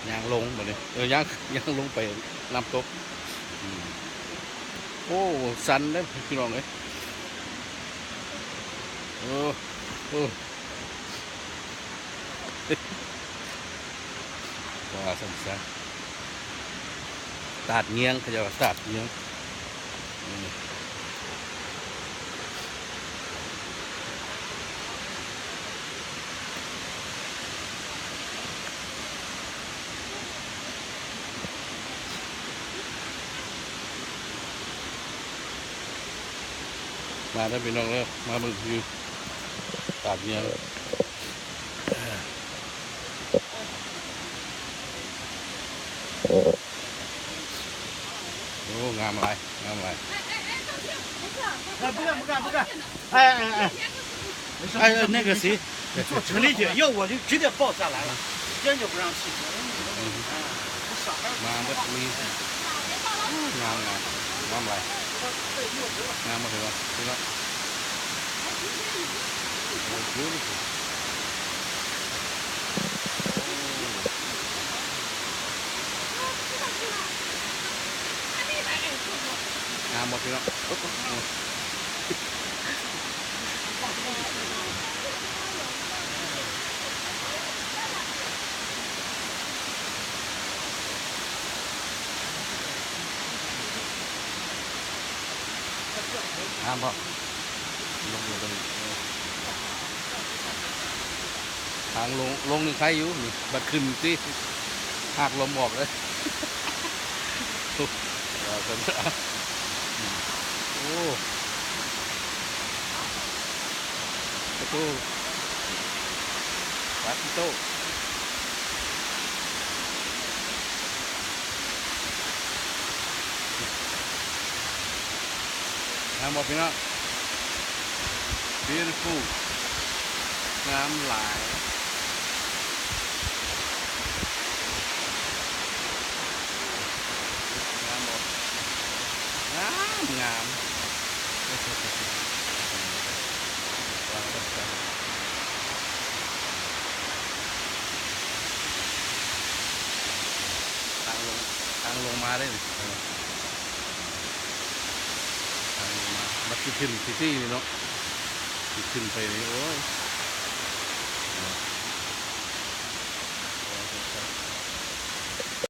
ยางลงแบบนี้ยางลงไปน้ำตกโอ้สันได้พี่น้องเลยโอ้ว่าสันตาดเงี้ยงเขาจะว่าตาดเงี้ยงมาได้พี่น้องเลยมาเบิ่งวิวตาดเงี้ยงโอ้งามอะไรงามอะไร不干，哎，哎，那个谁，你做成立去，要我就直接抱下来了，坚决不让骑。小孩มาเมื่อมีงามงามงามอะไรงามมาถึงแล้วถึงแล้วโอ้โหงามหมดถึงแล้วงามปะลงอยู่ตรงนี้ทางลงนี่ใครอยู่นี่บัดขึ้นสิหักลมออกเลยโอ้โหปาติโต้งามบอกพี่น้อง beautiful งามหลายงามบอกงามทางลงมาได้เลยทางลงมาบัดขึ้นซิตี้เนาะขึ้นไปโอ้ย